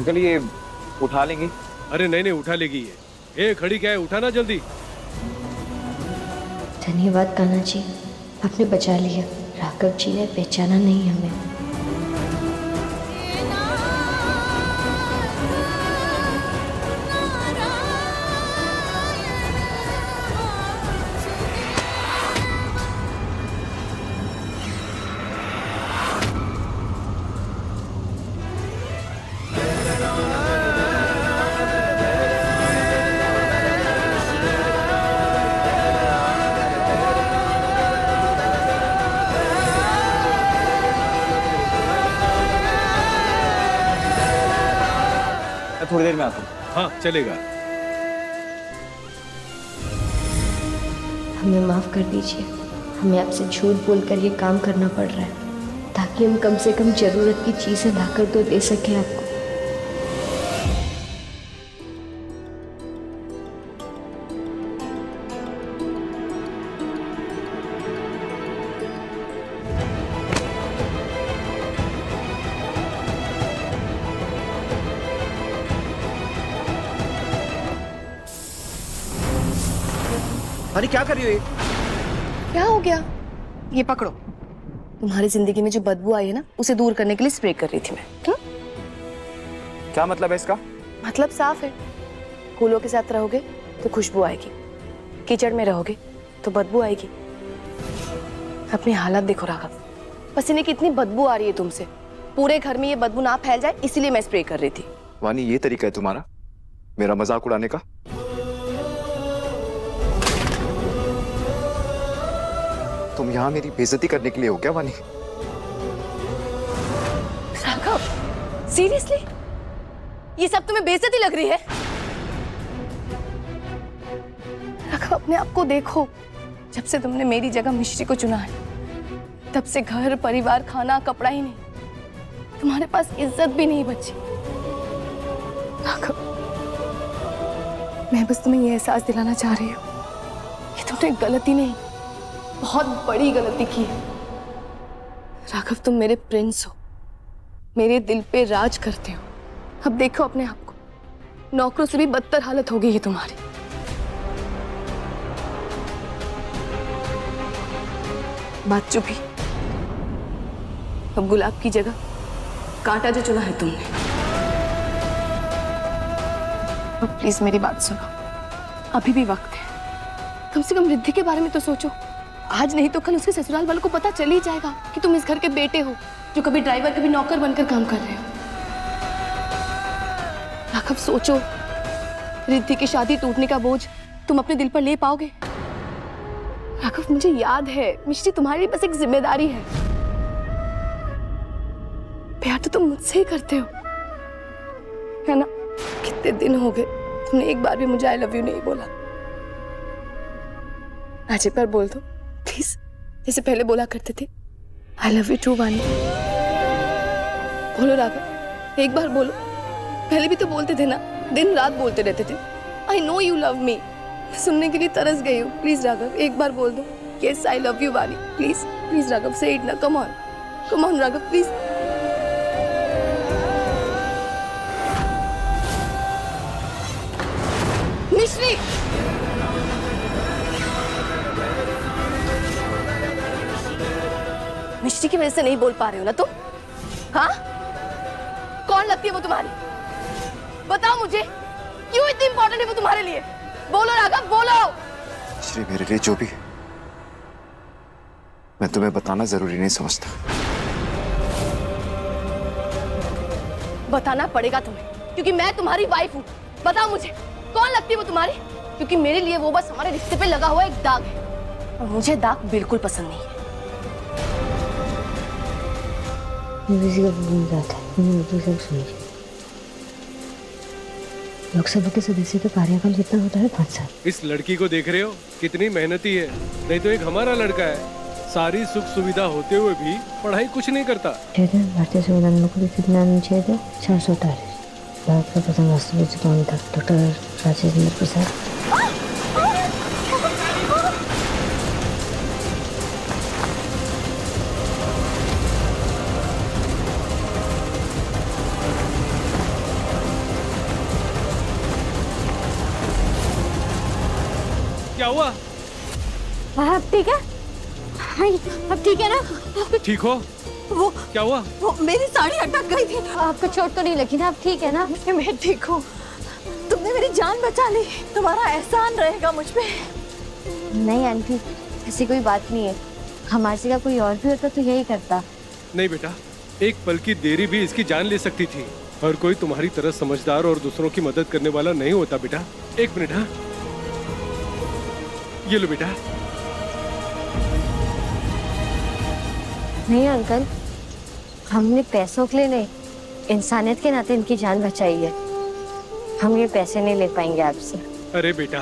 Uncle ये उठा लेंगे? अरे नहीं नहीं, उठा लेगी ये। ए खड़ी क्या है, उठाना जल्दी। धन्यवाद कान्हा जी, आपने बचा लिया। राघव जी ने पहचाना नहीं हमें। मैं थोड़ी देर में आता हूँ। हाँ चलेगा। हमें माफ कर दीजिए, हमें आपसे झूठ बोलकर ये काम करना पड़ रहा है ताकि हम कम से कम जरूरत की चीजें लाकर तो दे सके आपको। अरे क्या कर रही हो ये? क्या हो गया? ये पकड़ो। तुम्हारी जिंदगी में जो बदबू आई है ना, उसे दूर करने के लिए स्प्रे कर रही थी मैं। क्या मतलब है इसका? मतलब साफ है, फूलों के साथ रहोगे तो खुशबू आएगी, कीचड़ में रहोगे तो बदबू आएगी। अपनी हालत देखो राघव, पसीने की इतनी बदबू आ रही है तुमसे। पूरे घर में ये बदबू ना फैल जाए इसीलिए मैं स्प्रे कर रही थी। वानी, ये तरीका है तुम्हारा मेरा मजाक उड़ाने का? तुम यहाँ मेरी बेइज्जती करने के लिए हो क्या वानी? राघव, सीरियसली ये सब तुम्हें बेइज्जती लग रही है? राघव, अपने आप को देखो। जब से तुमने मेरी जगह मिश्री को चुना है, तब से घर परिवार खाना कपड़ा ही नहीं, तुम्हारे पास इज्जत भी नहीं बची। राघव, मैं बस तुम्हें यह एहसास दिलाना चाह रही हूँ कि तुमने गलती नहीं, बहुत बड़ी गलती की है। राघव, तुम मेरे प्रिंस हो, मेरे दिल पे राज करते हो। अब देखो अपने आप को, नौकरों से भी बदतर हालत हो गई है तुम्हारी। बात चुपी। अब गुलाब की जगह कांटा जो चुना है तुमने। अब प्लीज मेरी बात सुनो, अभी भी वक्त है। कम से कम रिद्धि के बारे में तो सोचो। आज नहीं तो कल उसके ससुराल वालों को पता चल ही जाएगा कि तुम इस घर के बेटे हो, जो कभी ड्राइवर कभी नौकर बनकर काम कर रहे हो। राघव, सोचो, रिद्धि की शादी टूटने का बोझ तुम अपने दिल पर ले पाओगे? राघव, मुझे याद है मिश्री तुम्हारे लिए बस एक जिम्मेदारी है। प्यार तो तुम मुझसे ही करते हो, है ना? कितने दिन हो गए तुमने एक बार भी मुझे आई लव यू नहीं बोला। आज एक बार बोल दो प्लीज, जैसे पहले बोला करते थे। आई लव यू टू वानी। बोलो राघव, एक बार बोलो। पहले भी तो बोलते थे ना, दिन रात बोलते रहते थे I know you love me. सुनने के लिए तरस गई हूँ। प्लीज राघव, एक बार बोल दो यस आई लव यू वानी। प्लीज प्लीज राघव, से इट ना। Come on Raghav, please. मिश्री, मिश्री की वजह से नहीं बोल पा रहे हो ना तुम? हाँ, कौन लगती है वो तुम्हारी? बताओ मुझे, क्यों इतनी इंपॉर्टेंट है वो तुम्हारे लिए? बोलो राघव, बोलो। श्री, मेरे लिए जो भी है, मैं तुम्हें बताना जरूरी नहीं समझता। बताना पड़ेगा तुम्हें, क्योंकि मैं तुम्हारी वाइफ हूँ। बताओ मुझे, कौन लगती है वो तुम्हारी? क्योंकि मेरे लिए वो बस हमारे रिश्ते पे लगा हुआ एक दाग है, और मुझे दाग बिल्कुल पसंद नहीं है। लोकसभा के सदस्य का कार्यकाल कितना होता है? 5 साल। इस लड़की को देख रहे हो, कितनी मेहनती है। नहीं तो एक हमारा लड़का है, सारी सुख सुविधा होते हुए भी पढ़ाई कुछ नहीं करता। भारतीय संविधान में कुल कितना अनुच्छेद है? 443। भारत का प्रथम राष्ट्रपति कौन था? डॉक्टर राजेंद्र प्रसाद। क्या हुआ? अब ठीक है? हाँ, अब ठीक है ना? ठीक हो? वो क्या हुआ? वो मेरी साड़ी अटक गई थी। आपको चोट तो नहीं लगी ना? अब ठीक है ना? मैं ठीक हूँ। तुमने मेरी जान बचा ली। तुम्हारा एहसान रहेगा मुझ पे। नहीं आंटी, ऐसी कोई बात नहीं है। हमारी जगह कोई और भी होता तो यही करता। नहीं बेटा, एक पल की देरी भी इसकी जान ले सकती थी। हर कोई तुम्हारी तरह समझदार और दूसरों की मदद करने वाला नहीं होता बेटा। एक मिनट। हाँ, ये लो बेटा। नहीं अंकल, हमने पैसों के लिए नहीं, इंसानियत के नाते इनकी जान बचाई है। हम ये पैसे नहीं ले पाएंगे आपसे। अरे बेटा,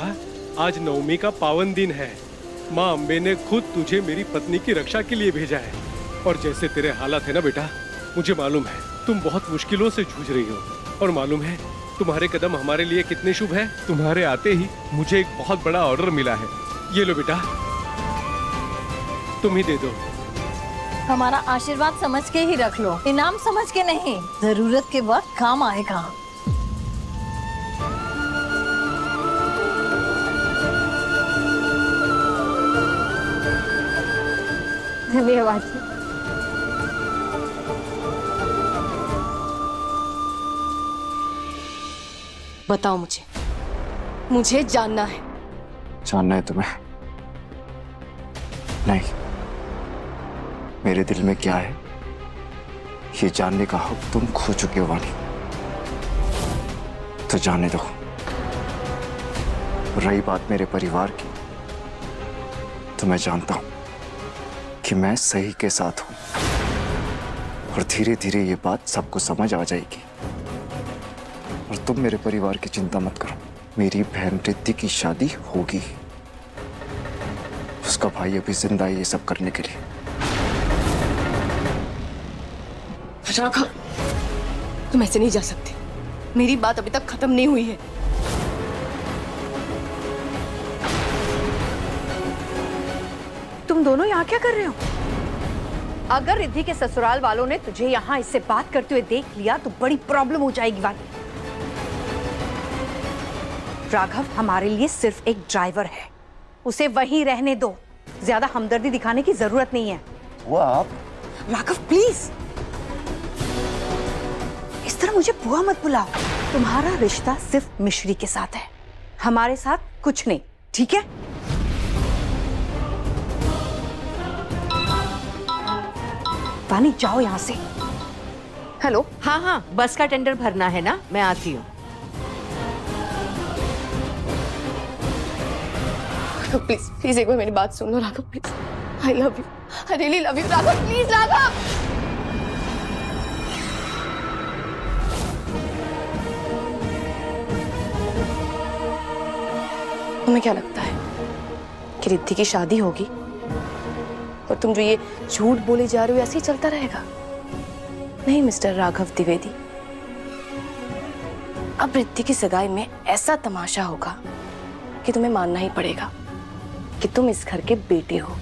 आज नवमी का पावन दिन है। माँ अम्बे ने खुद तुझे मेरी पत्नी की रक्षा के लिए भेजा है। और जैसे तेरे हालात है ना बेटा, मुझे मालूम है तुम बहुत मुश्किलों से जूझ रही हो। और मालूम है तुम्हारे कदम हमारे लिए कितने शुभ है। तुम्हारे आते ही मुझे एक बहुत बड़ा ऑर्डर मिला है। ये लो बेटा, तुम ही दे दो। हमारा आशीर्वाद समझ के ही रख लो, इनाम समझ के नहीं। जरूरत के वक्त काम आएगा। धन्यवाद। बताओ मुझे जानना है। जानना है तुम्हें? नहीं, मेरे दिल में क्या है ये जानने का हक तुम खो चुके हो वानी। तो जाने दो। रही बात मेरे परिवार की, तो मैं जानता हूं कि मैं सही के साथ हूं। और धीरे धीरे ये बात सबको समझ आ जाएगी। और तुम मेरे परिवार की चिंता मत करो। मेरी बहन रिद्धि की शादी होगी। उसका भाई अभी जिंदा है ये सब करने के लिए। राघव, तुम ऐसे नहीं जा सकते। मेरी बात अभी तक खत्म नहीं हुई है। तुम दोनों यहाँ क्या कर रहे हो? अगर रिद्धि के ससुराल वालों ने तुझे यहाँ इससे बात करते हुए देख लिया तो बड़ी प्रॉब्लम हो जाएगी वानी। राघव हमारे लिए सिर्फ एक ड्राइवर है, उसे वहीं रहने दो। ज्यादा हमदर्दी दिखाने की जरूरत नहीं है। वो आप? राघव प्लीज, इस तरह मुझे बुआ मत बुलाओ। तुम्हारा रिश्ता सिर्फ मिश्री के साथ है, हमारे साथ कुछ नहीं, ठीक है? वानी जाओ यहाँ से। हेलो। हाँ हाँ, बस का टेंडर भरना है ना, मैं आती हूँ। प्लीज प्लीज एक बार मेरी बात सुन लो Raghav, please. I love you, I really love you Raghav, please Raghav. तुम्हें क्या लगता है कि रिद्धि की शादी होगी और तुम जो ये झूठ बोले जा रहे हो ऐसे ही चलता रहेगा? नहीं मिस्टर राघव द्विवेदी, अब रिद्धि की सगाई में ऐसा तमाशा होगा कि तुम्हें मानना ही पड़ेगा कि तुम इस घर के बेटे हो।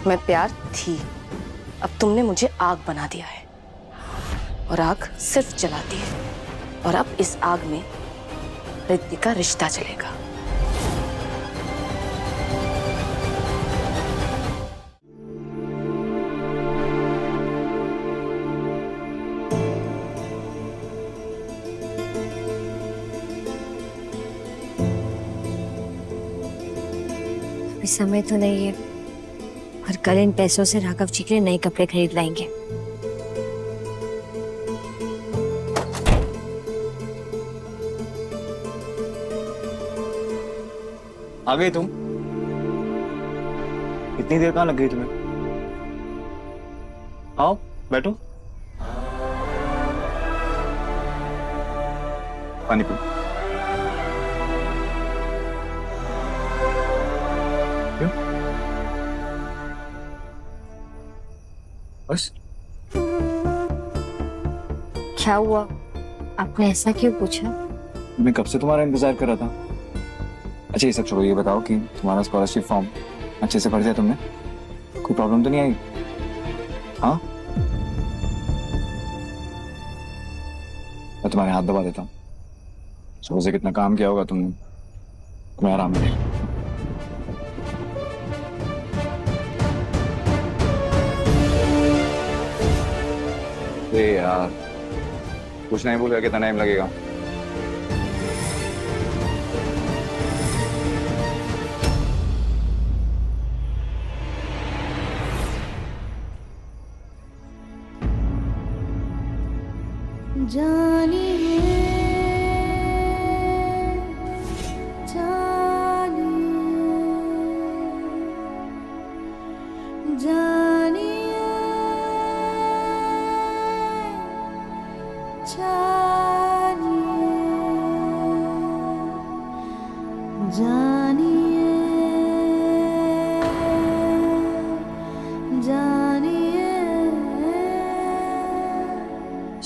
मैं प्यार थी, अब तुमने मुझे आग बना दिया है और आग सिर्फ जलाती है। और अब इस आग में रिद्धि का रिश्ता चलेगा। अभी समय तो नहीं है, और कल इन पैसों से राघव जी के लिए नए कपड़े खरीद लाएंगे। आ गई तुम? इतनी देर कहाँ लग गई तुम्हें? आओ बैठो, पानी पी। क्यों? बस? क्या हुआ? आपने ऐसा क्यों पूछा? मैं कब से तुम्हारा इंतजार कर रहा था। अच्छा ये सब छोड़ो, ये बताओ कि तुम्हारा स्कॉलरशिप फॉर्म अच्छे से भर दिया तुमने? कोई प्रॉब्लम तो नहीं आई? हाँ, मैं तुम्हारे हाथ दबा देता हूँ। सुबह से कितना काम किया होगा तुमने, तुम्हें आराम मिलेगा। यार कुछ नहीं बोलेगा, कितना टाइम लगेगा?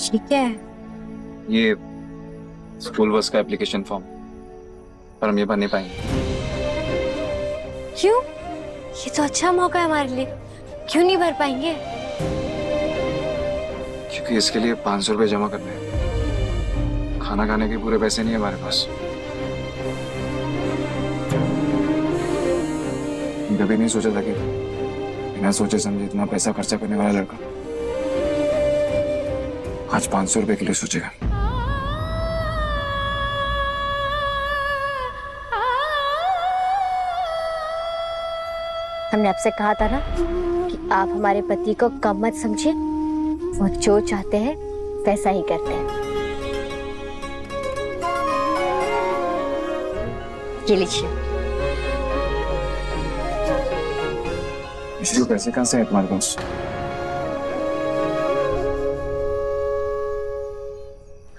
ठीक है। ये स्कूल बस का एप्लीकेशन फॉर्म, पर हम ये भर नहीं पाएंगे। क्यों? ये तो अच्छा मौका है हमारे लिए, क्यों नहीं भर पाएंगे? क्योंकि इसके लिए 500 रुपये जमा करने हैं। खाना खाने के पूरे पैसे नहीं है हमारे पास। कभी नहीं सोचा था कि बिना सोचे समझे इतना पैसा खर्चा करने वाला लड़का आज 500 रुपए के लिए सोचेगा। हमने आपसे कहा था ना कि आप हमारे पति को कम मत समझिए, वो जो चाहते हैं वैसा ही करते हैं। ये लीजिए। इसलिए पैसे कहाँ से है तुम्हारे पास?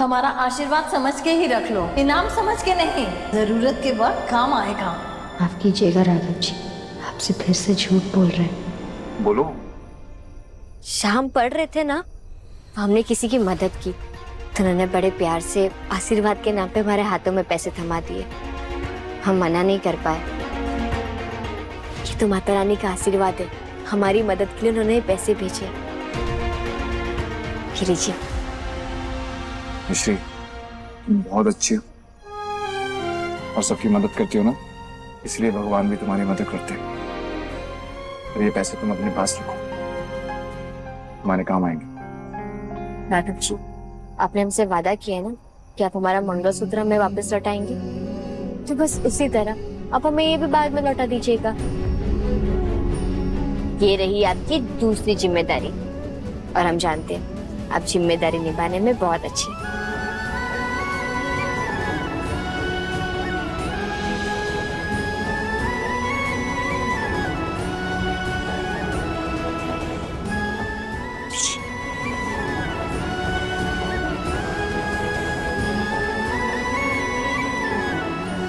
हमारा आशीर्वाद समझ के ही रख लो, इनाम समझ के नहीं। जरूरत के वक्त काम आएगा। माफ कीजिएगा राघव जी, आपसे फिर से झूठ बोल रहे हैं। बोलो। शाम पढ़ रहे थे ना, हमने किसी की मदद की तो उन्होंने बड़े प्यार से आशीर्वाद के नाम पे हमारे हाथों में पैसे थमा दिए। हम मना नहीं कर पाए। ये तो माता रानी का आशीर्वाद है, हमारी मदद के लिए उन्होंने पैसे भेजे। ये लीजिए। मिश्री, तुम बहुत अच्छी हो और सबकी मदद करती हो ना, इसलिए भगवान भी तुम्हारी मदद करते हैं। और ये पैसे तुम अपने पास रखो, तुम्हारे काम आएंगे। राघव जी, आपने हमसे वादा किया है ना कि आप हमारा मंगलसूत्र हमें वापस लौटाएंगे, तो बस उसी तरह आप हमें ये भी बाद में लौटा दीजिएगा। ये रही आपकी दूसरी जिम्मेदारी, और हम जानते हैं आप जिम्मेदारी निभाने में बहुत अच्छी हैं।